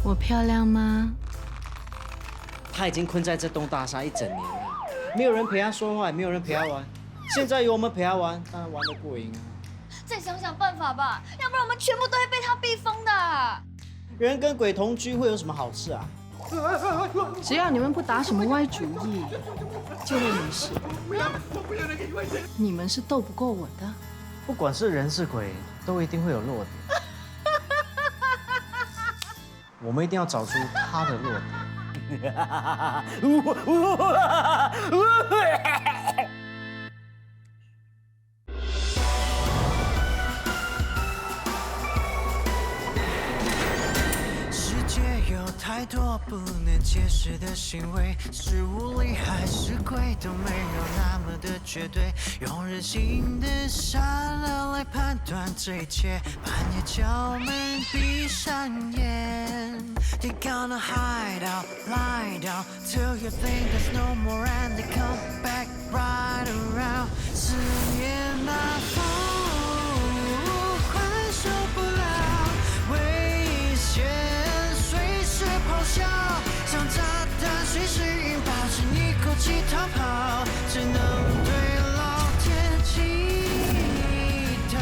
我漂亮吗？他已经困在这栋大厦1整年了，没有人陪他说话，也没有人陪他玩。现在有我们陪他玩，当然玩得过瘾啊。再想想办法吧，要不然我们全部都会被他逼疯的。人跟鬼同居会有什么好事啊？只要你们不打什么歪主意，就会没事。你们是斗不过我的。不管是人是鬼，都一定会有弱点。我们一定要找出他的弱点。世界有太多不能解释的行为，是无理还是鬼都没有那么的绝对。用人性的善良来判断这一切，半夜敲门闭上眼。They gonna hide out, lie down till you think there's no more, and they come back right around. 思念那风快受不了，危险随时咆哮，像炸弹随时引爆，趁一口气逃跑，只能对老天祈祷。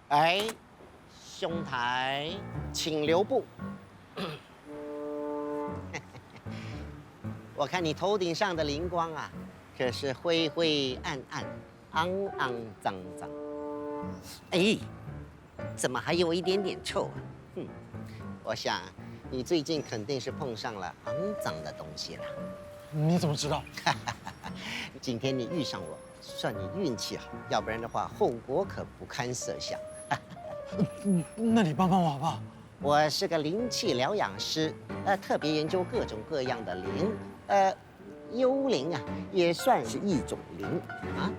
哎，兄台，请留步。我看你头顶上的灵光啊，可是灰灰暗暗、肮肮脏脏。哎，怎么还有一点点臭啊？我想你最近肯定是碰上了肮脏的东西了。你怎么知道？今天你遇上我，算你运气好，要不然的话，后果可不堪设想。那你帮帮我好不好？我是个灵气疗养师，特别研究各种各样的灵，幽灵啊，也算是一种灵啊。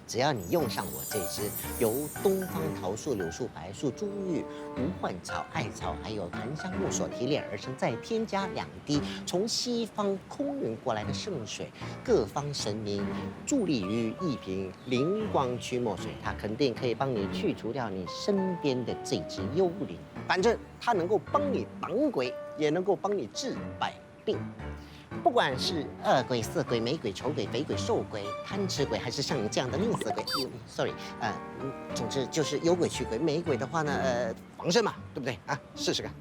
只要你用上我这支由东方桃树、柳树、白树、珠玉、无患草、艾草还有檀香木所提炼而成，再添加2滴从西方空运过来的圣水，各方神明助力于一瓶灵光驱魔水，它肯定可以帮你去除掉你身边的这只幽灵。反正它能够帮你挡鬼，也能够帮你治百病。不管是恶鬼、色鬼、美鬼、丑鬼、肥鬼、瘦鬼、贪吃鬼，还是像你这样的吝啬鬼，sorry，总之就是有鬼驱鬼，没鬼的话呢，防身嘛，对不对啊？试试看。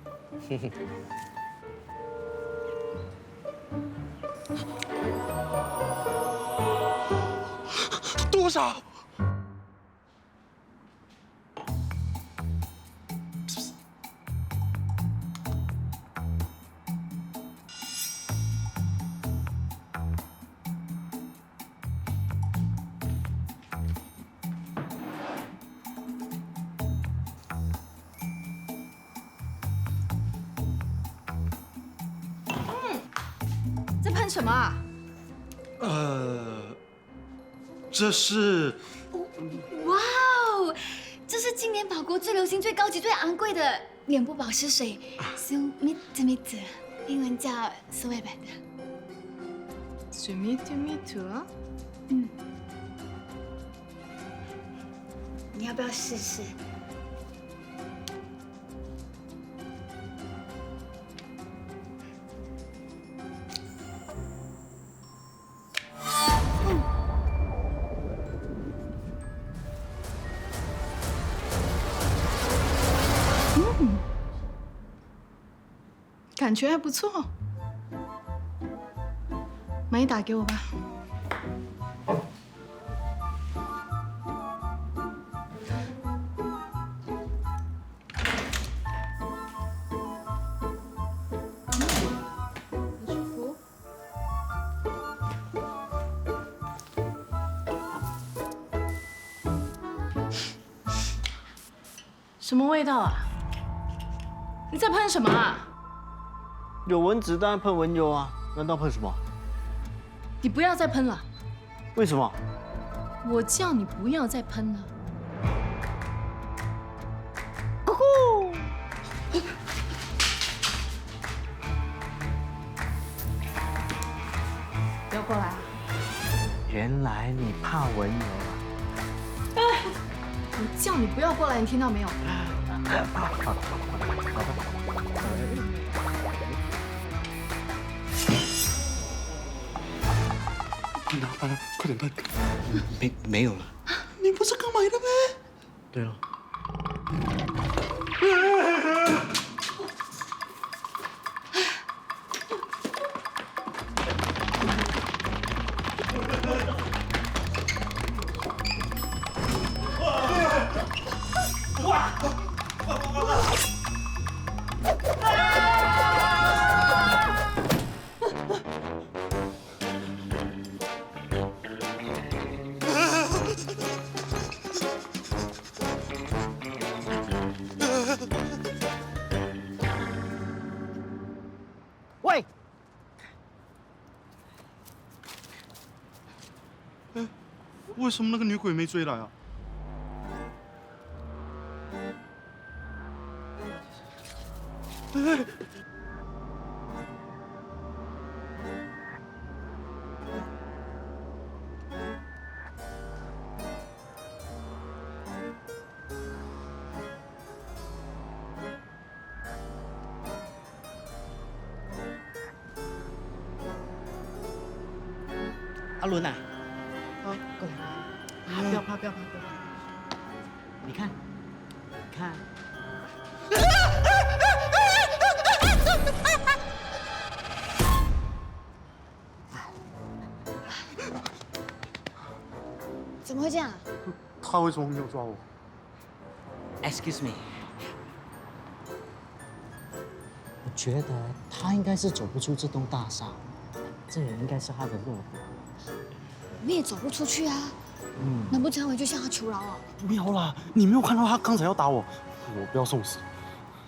多少？在喷什么啊？这是哇哦，这是今年法国最流行、最高级、最昂贵的脸部保湿水 ，Sumit， 英文叫 Sweat。Sumit，你要不要试试？感觉还不错。买一打给我吧。很舒服。什么味道啊？你在喷什么啊？有蚊子当然喷蚊油啊，难道喷什么？你不要再喷了。为什么？我叫你不要再喷了。你怕文柔啊？我叫你不要过来，你听到没有？拿搬了，快点搬！没有了。你不是刚买的咩？对哦。喂，为什么那个女鬼没追来啊？阿伦啊，过来，不要怕，不要怕，不要怕。你看，你看。怎么会这样？他为什么没有抓我？ Excuse me， 我觉得他应该是走不出这栋大厦，这也应该是他的弱点。我们也走不出去啊。难不成我就向他求饶啊？不要啦！你没有看到他刚才要打我，我不要送死。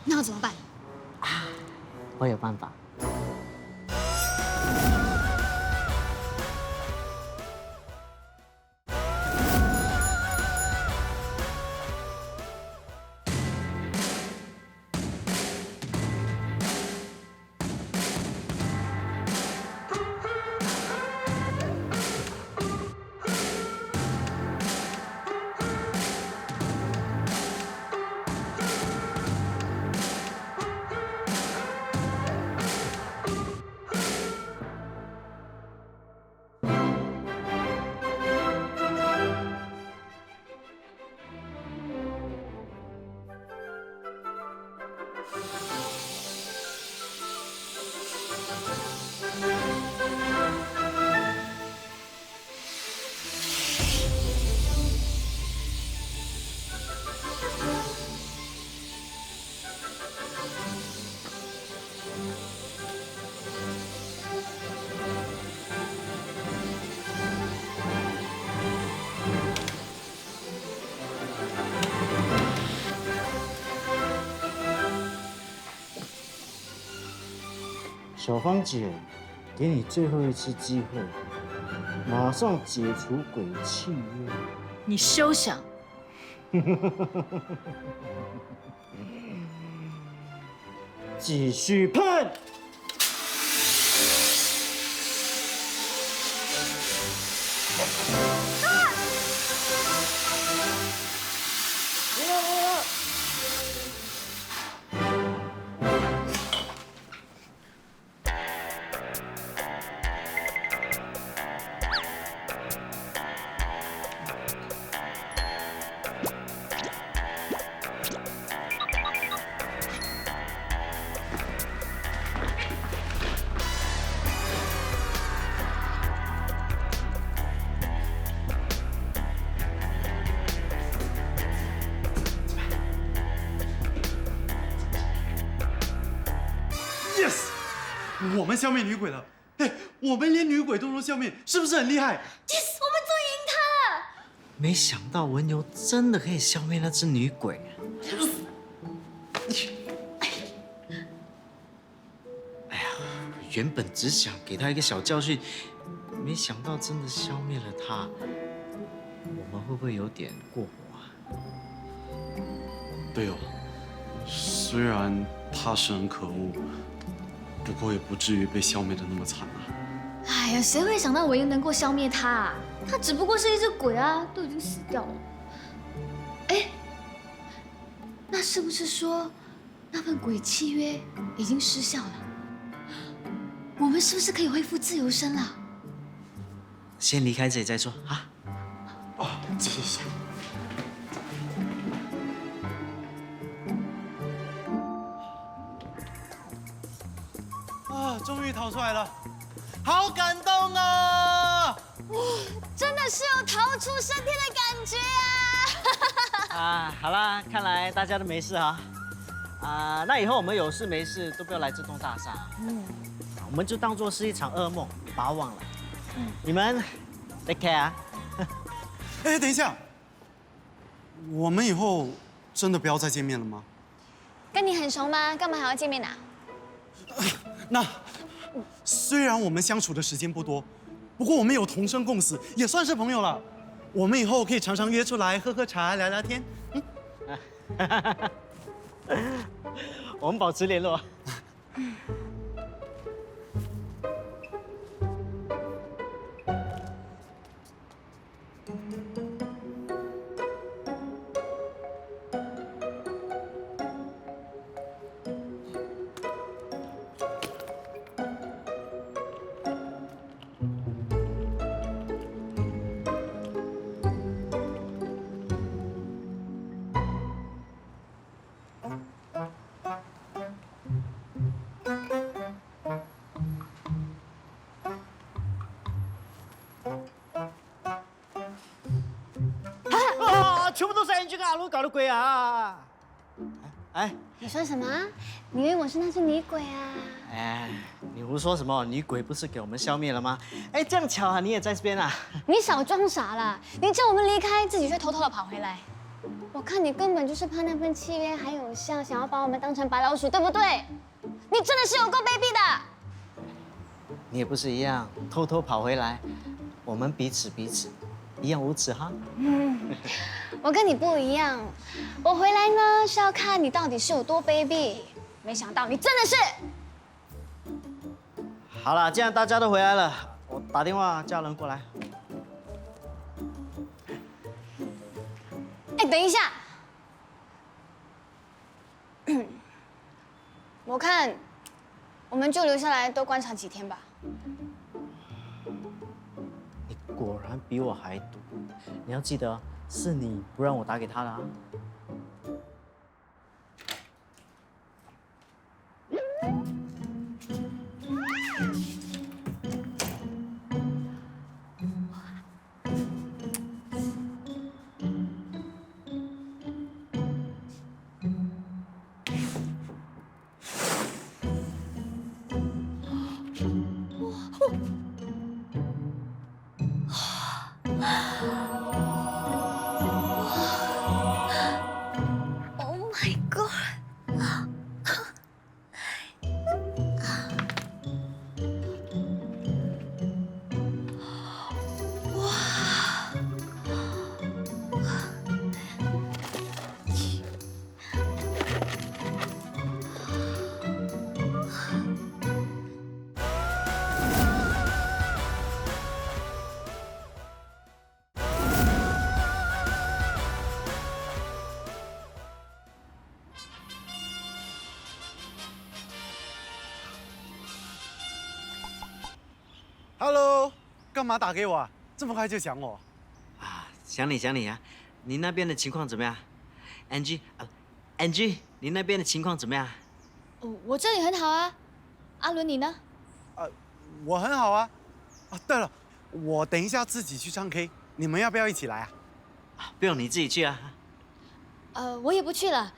那要怎么办？我有办法。小芳姐，给你最后一次机会，马上解除鬼契约。你休想！继续喷！Yes， 我们消灭女鬼了。哎，我们连女鬼都能消灭，是不是很厉害？ Yes， 我们终于赢他了。没想到文柔真的可以消灭那只女鬼。哎呀，原本只想给她一个小教训，没想到真的消灭了她。我们会不会有点过火啊？对哦，虽然他是很可恶，不过也不至于被消灭的那么惨啊。哎呀，谁会想到我又能够消灭他啊？他只不过是一只鬼啊，都已经死掉了。哎，那是不是说那份鬼契约已经失效了？我们是不是可以恢复自由身了？先离开这里再说啊。哦，记一下。啊，终于逃出来了，好感动啊！真的是有逃出升天的感觉啊！啊，好啦，看来大家都没事哈。啊，那以后我们有事没事都不要来这栋大厦。我们就当做是一场噩梦，把它忘了。你们 take care 啊。哎，等一下，我们以后真的不要再见面了吗？跟你很熟吗？干嘛还要见面啊？那虽然我们相处的时间不多，不过我们有同生共死，也算是朋友了。我们以后可以常常约出来喝喝茶、聊聊天。我们保持联络。全部都是 Angie 跟阿鲁搞的鬼啊！哎，你说什么？你以为我是那只女鬼啊？哎，你胡说什么？女鬼不是给我们消灭了吗？哎，这样巧啊，你也在这边啊？你少装傻啦！你叫我们离开，自己却偷偷的跑回来。我看你根本就是怕那份契约还有效，想要把我们当成白老鼠，对不对？你真的是有够卑鄙的！你也不是一样，偷偷跑回来，我们彼此一样无耻哈。我跟你不一样，我回来呢是要看你到底是有多卑鄙。没想到你真的是……好了，既然大家都回来了，我打电话叫人过来。哎，等一下，我看我们就留下来多观察几天吧。你果然比我还毒，你要记得，是你不让我打给他的啊。Oh my god！ Hello， 干嘛打给我啊？这么快就想我？啊，想你啊！你那边的情况怎么样？Angie，你那边的情况怎么样？我这里很好啊。阿伦，你呢？我很好啊。啊，对了，我等一下自己去唱 K， 你们要不要一起来啊？不用你自己去啊。我也不去了。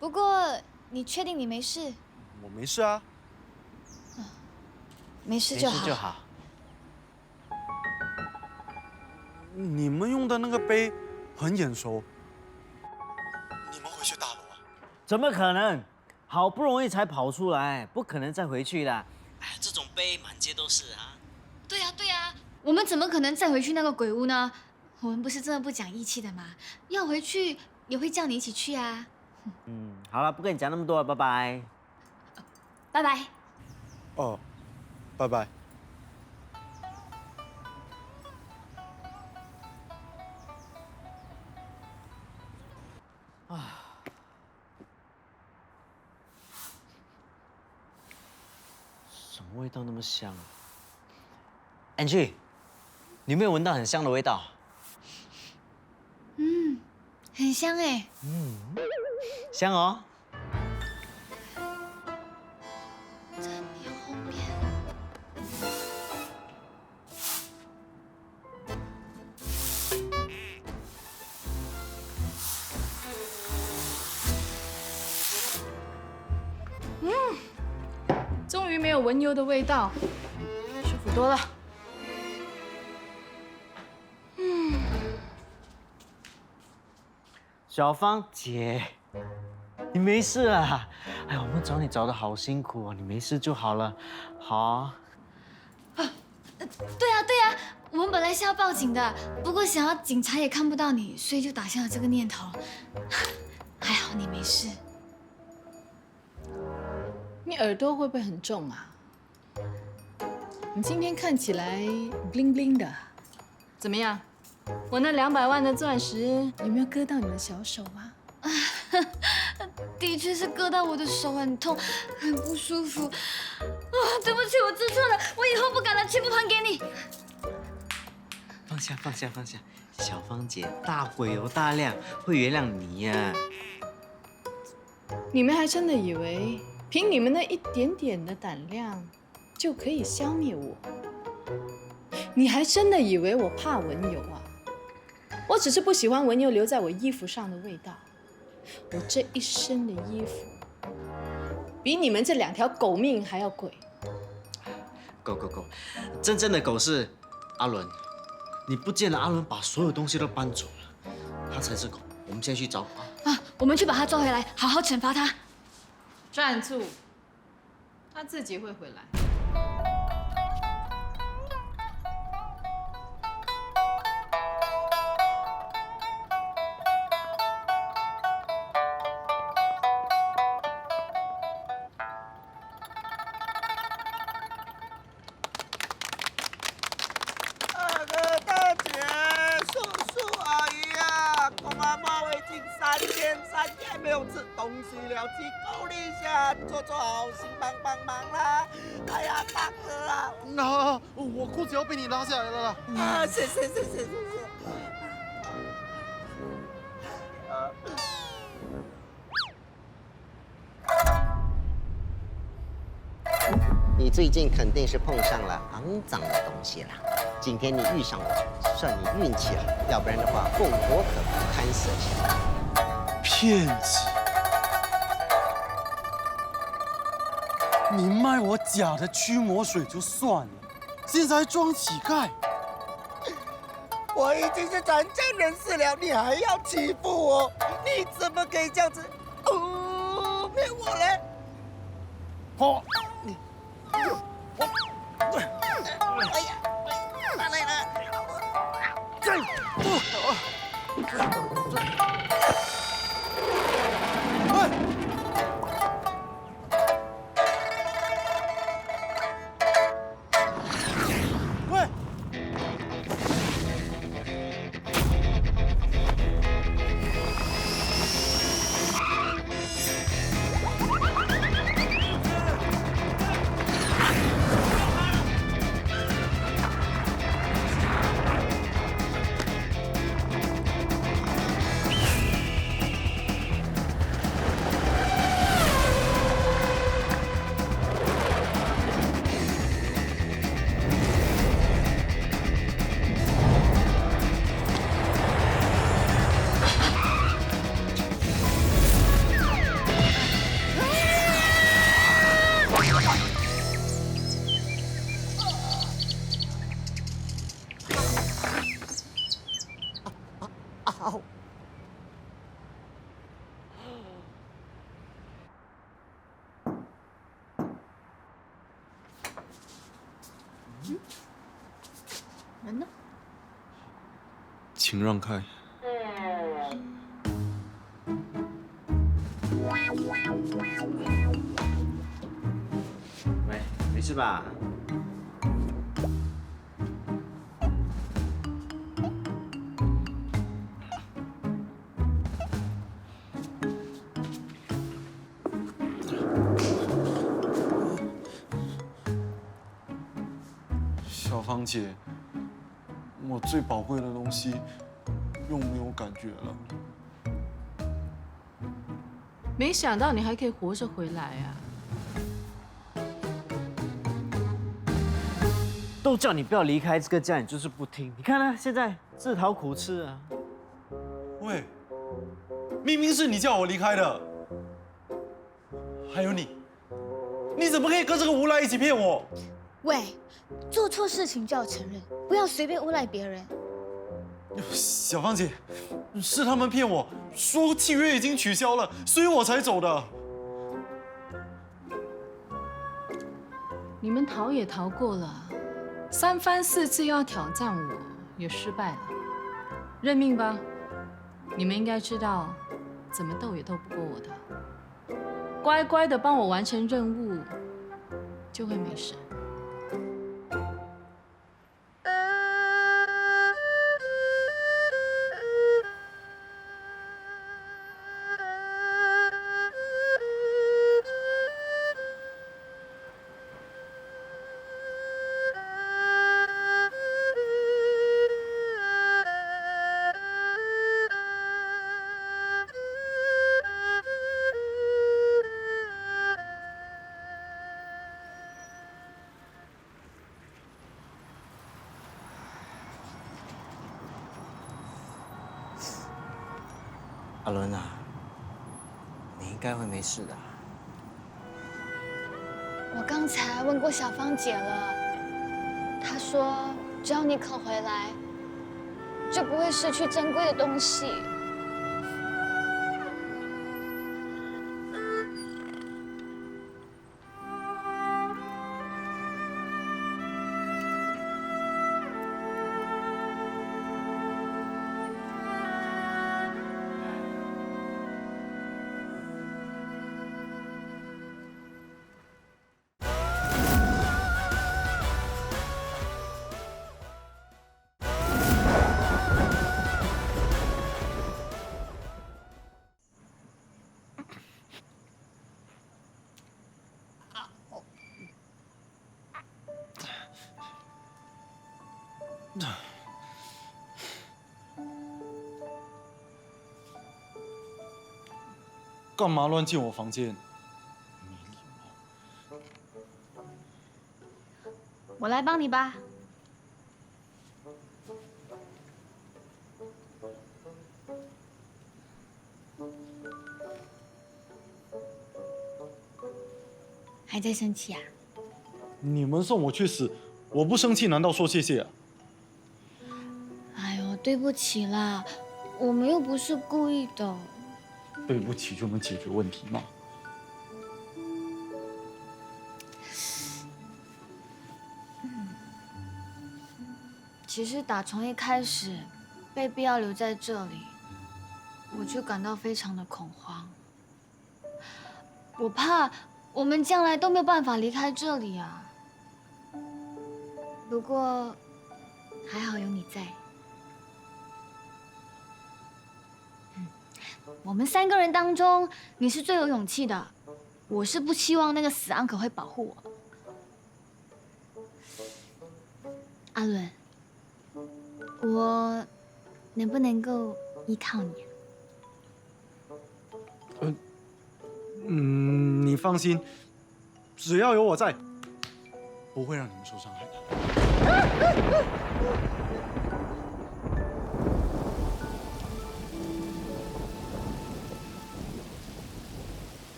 不过你确定你没事？我没事啊。没事就好。没事就好。你们用的那个杯很眼熟，你们回去大楼啊？怎么可能？好不容易才跑出来，不可能再回去的。哎，这种杯满街都是啊。对呀，对呀，我们怎么可能再回去那个鬼屋呢？我们不是真的不讲义气的吗？要回去也会叫你一起去啊。好了，不跟你讲那么多了，拜拜。拜拜。哦，拜拜。么味道那么香？Angie，你有没有闻到很香的味道？很香哎。香哦。在你后面。终于没有文油的味道，舒服多了。小芳姐，你没事啊？哎呀，我们找你找的好辛苦哦，你没事就好了。好啊。对呀，我们本来是要报警的，不过想要警察也看不到你，所以就打消了这个念头。还好你没事。你耳朵会不会很重啊？你今天看起来 bling bling 的，怎么样？我那200万的钻石有没有割到你的小手啊？的确是割到我的手，很痛，很不舒服。对不起，我知错了，我以后不敢了，全部还给你。放下，放下，放下。小芳姐大鬼有大量，会原谅你呀。你们还真的以为凭你们那一点点的胆量就可以消灭我？你还真的以为我怕文油啊？我只是不喜欢文油留在我衣服上的味道。我这一身的衣服比你们这2条狗命还要贵。狗，真正的狗是阿伦。你不见了，阿伦把所有东西都搬走了，他才是狗。我们现在去找啊！我们去把他抓回来，好好惩罚他。站住！他自己会回来。大哥大姐、叔叔阿姨啊，公阿妈我已经3天3夜没有吃东西了，请够力一下，做好心帮忙啦！哎呀，大哥啊！那我裤子要被你拉下来了啦。啊，谢谢。你最近肯定是碰上了肮脏的东西了。今天你遇上我，算你运气好，要不然的话，凤国可不堪设想。骗子！你卖我假的驱魔水就算了，现在还装乞丐。我已经是残障人士了，你还要欺负我？你怎么可以这样子？骗我嘞！好。哎呀，哪来了？喂！门呢？请让开。喂，没事吧？芳姐，我最宝贵的东西又没有感觉了。没想到你还可以活着回来啊！都叫你不要离开这个家，你就是不听。你看啊，现在自讨苦吃啊。喂，明明是你叫我离开的，还有你，你怎么可以跟这个无赖一起骗我？喂，做错事情就要承认，不要随便诬赖别人。小芳姐，是他们骗我说契约已经取消了，所以我才走的。你们逃也逃过了，3番4次又要挑战我，也失败了，认命吧。你们应该知道，怎么斗也斗不过我的。乖乖的帮我完成任务，就会没事。阿伦啊，你应该会没事的。我刚才问过小芳姐了，她说只要你肯回来，就不会失去珍贵的东西。干嘛乱进我房间？我来帮你吧。还在生气啊？你们送我去死，我不生气难道说谢谢啊？哎呦，对不起啦，我们又不是故意的。对不起就能解决问题吗？其实打从一开始，被逼要留在这里，我就感到非常的恐慌。我怕我们将来都没有办法离开这里啊。不过还好有你在。我们3个人当中，你是最有勇气的。我是不希望那个死安可会保护我。阿伦，我能不能够依靠你啊？你放心，只要有我在，不会让你们受伤害的。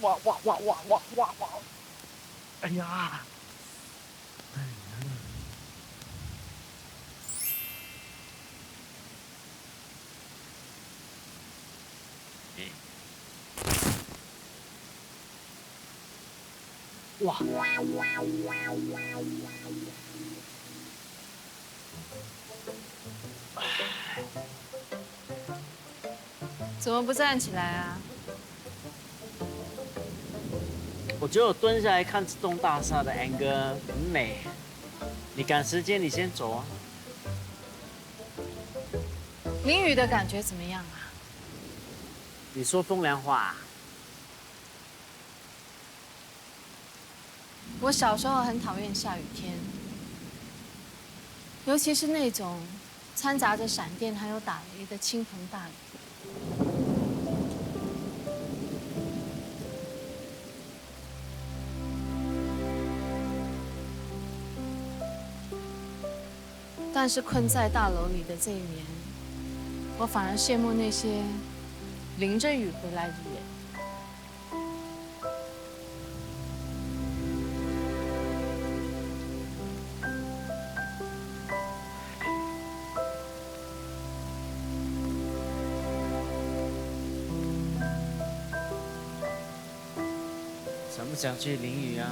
哇！哎呀！哇！怎么不站起来啊？我觉得我蹲下来看这栋大厦的 angle 很美。你赶时间，你先走啊。淋雨的感觉怎么样啊？你说风凉话？我小时候很讨厌下雨天，尤其是那种掺杂着闪电还有打雷的倾盆大雨。但是困在大楼里的这一年，我反而羡慕那些淋着雨回来的人。想不想去淋雨啊？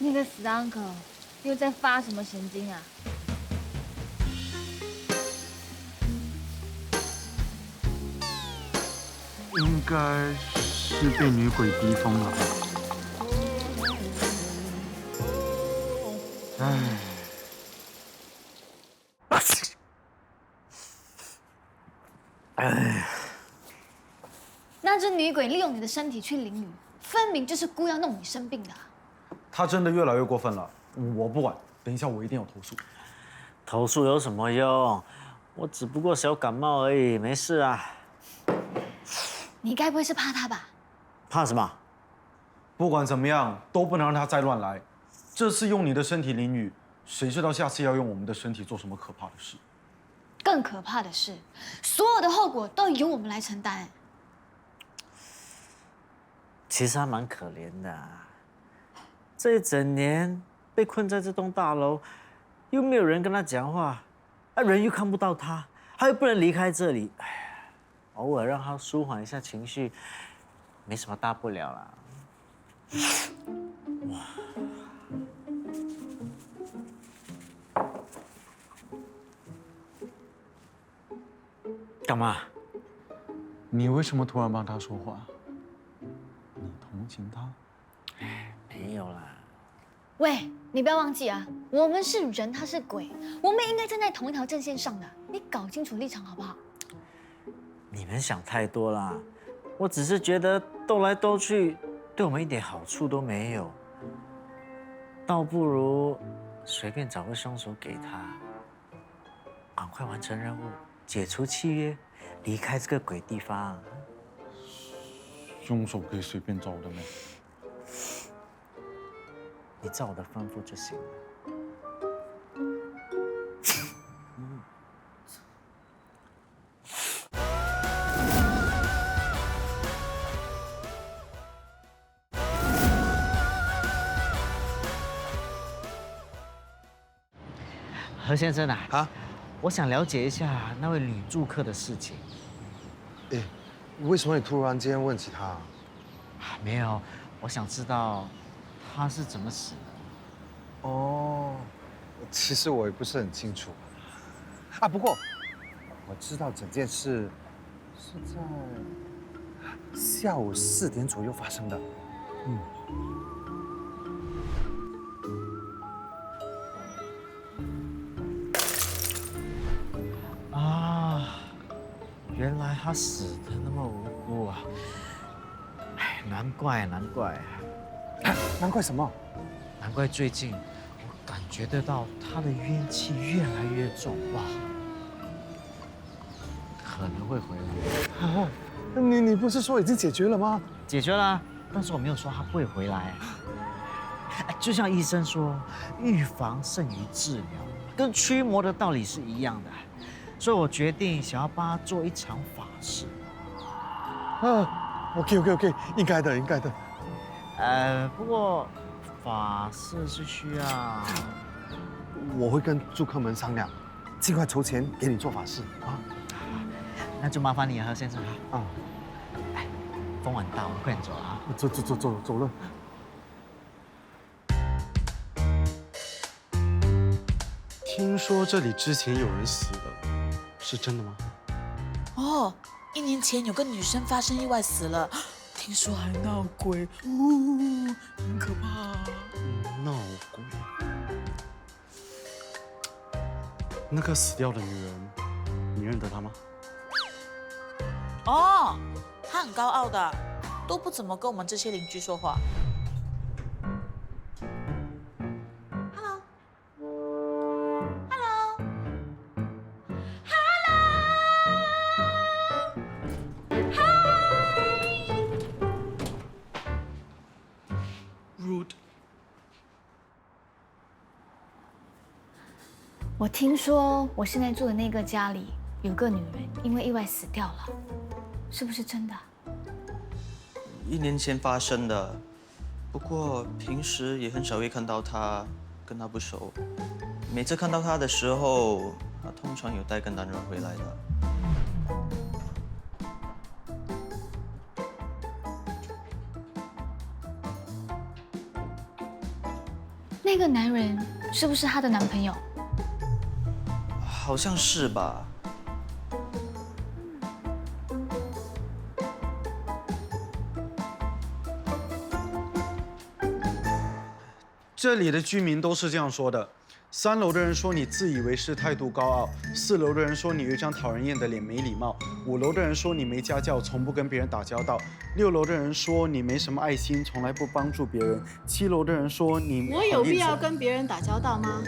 那个死 uncle 又在发什么神经啊？应该是被女鬼逼疯了吧？唉。那只女鬼利用你的身体去淋雨，分明就是故意要弄你生病的。他真的越来越过分了，我不管，等一下我一定要投诉。投诉有什么用？我只不过小感冒而已，没事啊。你该不会是怕他吧？怕什么？不管怎么样，都不能让他再乱来。这次用你的身体淋雨，谁知道下次要用我们的身体做什么可怕的事？更可怕的是，所有的后果都由我们来承担。其实他蛮可怜的啊，这一整年被困在这栋大楼，又没有人跟他讲话，人又看不到他，他又不能离开这里，哎呀，偶尔让他舒缓一下情绪，没什么大不了啦。哇！干嘛？你为什么突然帮他说话？你同情他？没有啦。喂，你不要忘记啊，我们是人，他是鬼，我们应该站在同一条阵线上的。你搞清楚立场好不好？你们想太多啦，我只是觉得斗来斗去，对我们一点好处都没有，倒不如随便找个凶手给他，赶快完成任务，解除契约，离开这个鬼地方。凶手可以随便找的吗？你照我的吩咐就行了。何先生啊，啊，我想了解一下那位女住客的事情。哎，为什么你突然间问起他？没有，我想知道她是怎么死的。哦，其实我也不是很清楚。啊，不过我知道整件事是在下午4点左右发生的。嗯。原来她死的那么无辜啊！哎，难怪。难怪什么？难怪最近我感觉得到她的怨气越来越重，哇，可能会回来。哦，你不是说已经解决了吗？解决了，但是我没有说她会回来。就像医生说，预防胜于治疗，跟驱魔的道理是一样的。所以我决定想要帮他做一场法事。OK， 应该的。不过法事是需要，我会跟住客们商量，尽快筹钱给你做法事啊。那就麻烦你了，何先生啊。哎，风很大，我们快点走啊！走了。听说这里之前有人死了，是真的吗？哦，1年前有个女生发生意外死了，听说还闹鬼，很可怕。闹鬼？那个死掉的女人，你认得她吗？哦，她很高傲的，都不怎么跟我们这些邻居说话。我听说我现在住的那个家里有个女人因为意外死掉了，是不是真的？1年前发生的，不过平时也很少会看到她，跟她不熟。每次看到她的时候，她通常有带个男人回来的。那个男人是不是她的男朋友？好像是吧。这里的居民都是这样说的：3楼的人说你自以为是，态度高傲；4楼的人说你有一张讨人厌的脸，没礼貌；5楼的人说你没家教，从不跟别人打交道；6楼的人说你没什么爱心，从来不帮助别人；7楼的人说你……我有必要跟别人打交道吗？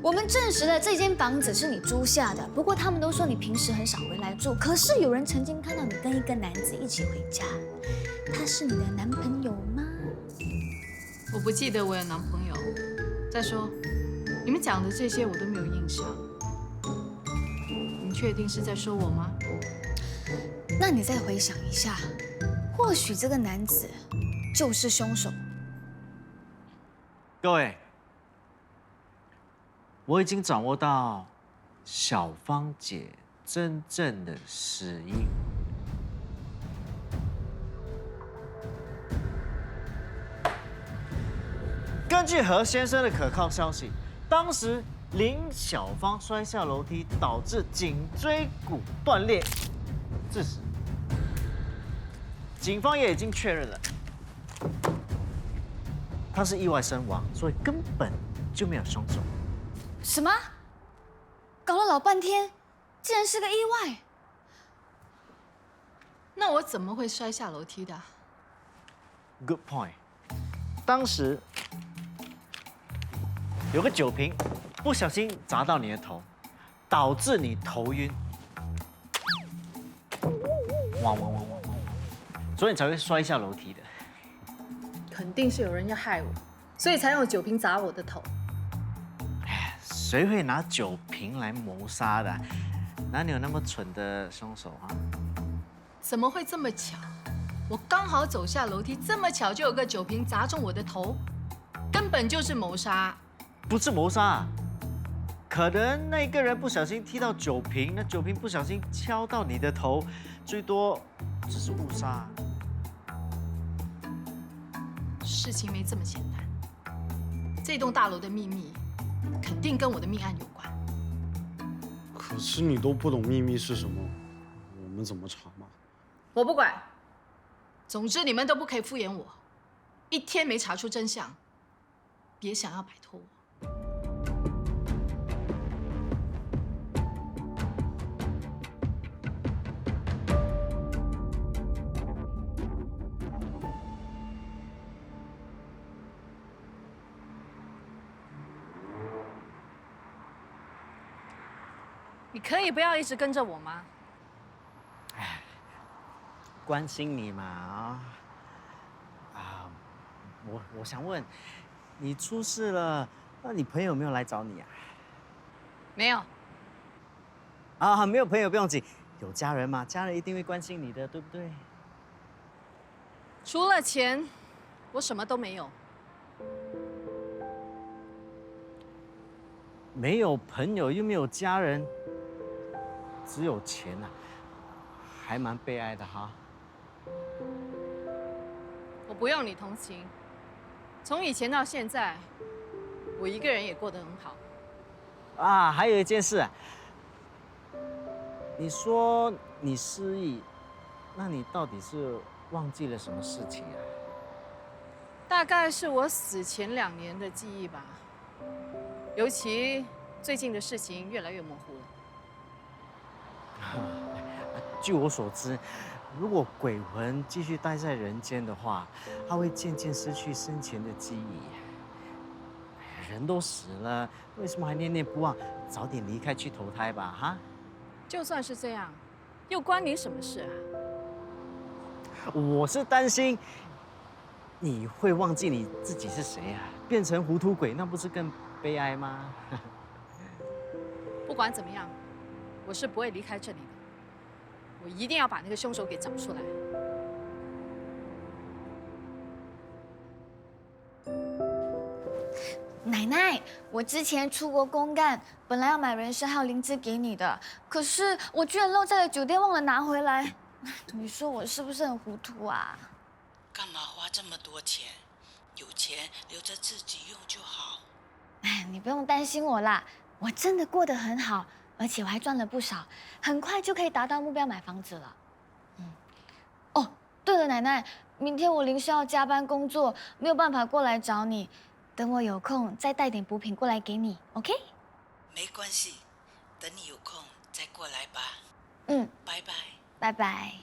我们证实了这间房子是你租下的，不过他们都说你平时很少回来住。可是有人曾经看到你跟一个男子一起回家，他是你的男朋友吗？我不记得我有男朋友。再说，你们讲的这些我都没有印象。你确定是在说我吗？那你再回想一下，或许这个男子就是凶手。各位。我已经掌握到小芳姐真正的死因。根据何先生的可靠消息，当时林小芳摔下楼梯，导致颈椎骨断裂，致死。警方也已经确认了，他是意外身亡，所以根本就没有凶手。什么？搞了老半天，竟然是个意外。那我怎么会摔下楼梯的？Good point。当时有个酒瓶不小心砸到你的头，导致你头晕，汪汪汪汪汪，所以你才会摔下楼梯的。肯定是有人要害我，所以才用酒瓶砸我的头。谁会拿酒瓶来谋杀的？哪里有那么蠢的凶手啊？怎么会这么巧？我刚好走下楼梯，这么巧就有个酒瓶砸中我的头，根本就是谋杀。不是谋杀，可能那个人不小心踢到酒瓶，那酒瓶不小心敲到你的头，最多只是误杀。事情没这么简单，这栋大楼的秘密肯定跟我的命案有关。可是你都不懂秘密是什么，我们怎么查嘛？我不管，总之你们都不可以敷衍我。一天没查出真相，别想要摆脱我。你可以不要一直跟着我吗？关心你嘛我想问，你出事了，那你朋友有没有来找你啊？没有。没有朋友不用紧，有家人嘛，家人一定会关心你的，对不对？除了钱，我什么都没有。没有朋友又没有家人，只有钱啊，还蛮悲哀的哈。我不用你同情，从以前到现在，我一个人也过得很好。还有一件事，你说你失忆，那你到底是忘记了什么事情啊？大概是我死前2年的记忆吧，尤其最近的事情越来越模糊了。据我所知，如果鬼魂继续待在人间的话，他会渐渐失去生前的记忆。人都死了，为什么还念念不忘？早点离开去投胎吧，哈！就算是这样，又关你什么事啊？我是担心你会忘记你自己是谁啊，变成糊涂鬼，那不是更悲哀吗？不管怎么样，我是不会离开这里的。我一定要把那个凶手给找出来。奶奶，我之前出国公干，本来要买人参还有灵芝给你的，可是我居然漏在了酒店，忘了拿回来。你说我是不是很糊涂啊？干嘛花这么多钱？有钱留着自己用就好。哎，你不用担心我啦，我真的过得很好，而且我还赚了不少，很快就可以达到目标买房子了。哦，对了，奶奶，明天我临时要加班工作，没有办法过来找你。等我有空再带点补品过来给你 ，OK？ 没关系，等你有空再过来吧。拜拜。拜拜。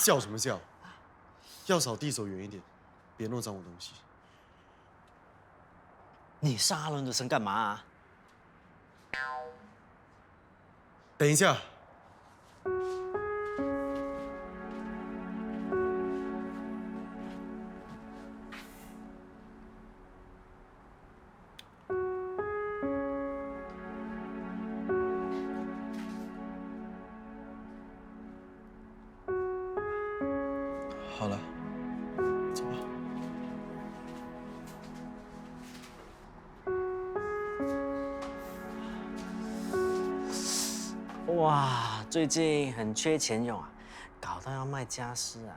叫什么叫？要扫地走远一点，别弄脏我东西。你上阿伦的身干嘛啊？等一下。好了，走吧。哇，最近很缺钱用啊，搞到要卖家私啊。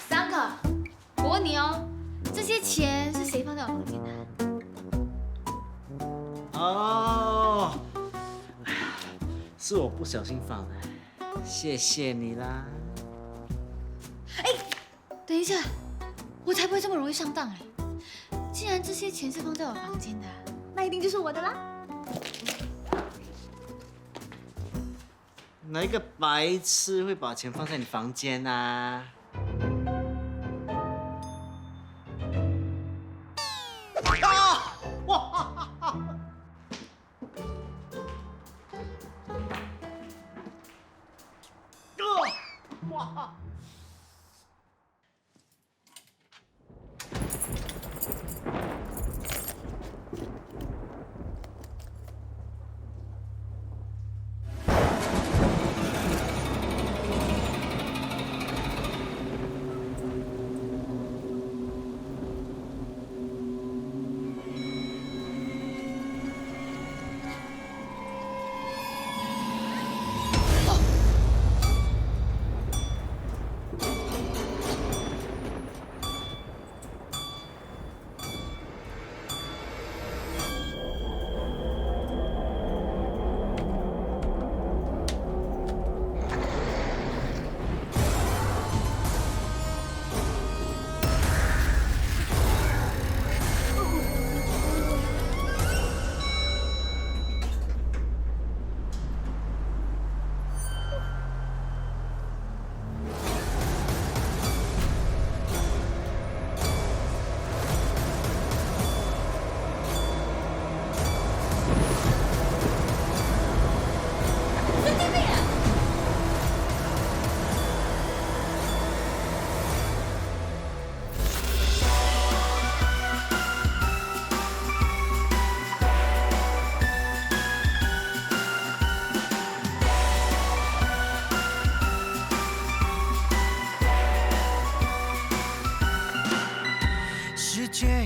三个，我问你哦，这些钱是谁放在我房间的？哦，哎呀，是我不小心放的，谢谢你啦。等一下，我才不会这么容易上当哎！既然这些钱是放在我房间的，那一定就是我的啦。哪一个白痴会把钱放在你房间啊？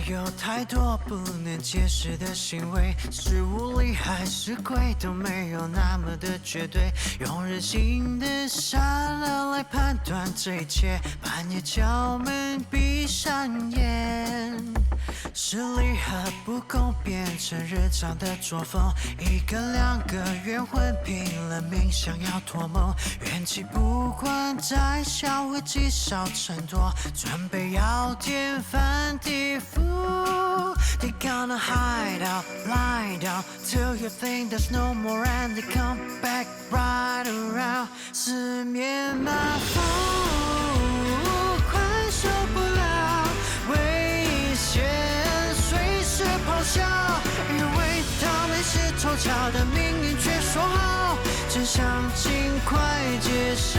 有太多不能解释的行为，是无力还是贵都没有那么的绝对。用人性的善良来判断这一切，半夜敲门闭上眼，势力和不公变成日常的作风。一个两个冤魂拼了命想要托梦，怨气不管再小会积少成多，准备要颠翻地覆。They gonna hide out, lie down till you think there's no more, and they come back right around. 四面八方，快受不了，危险随时咆哮，以为他们是凑巧的，命运却说好，真相尽快揭晓。